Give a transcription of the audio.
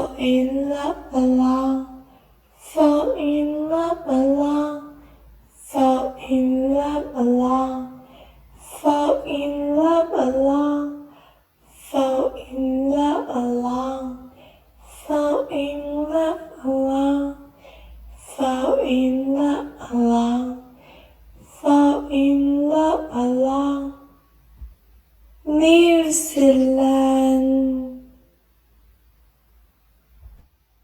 fall in love alone, fall in love alone, fall in love alone, fall in love alone, fall in love alone, fall in love alone, fall in love alone, fall in love alone. New Zealand.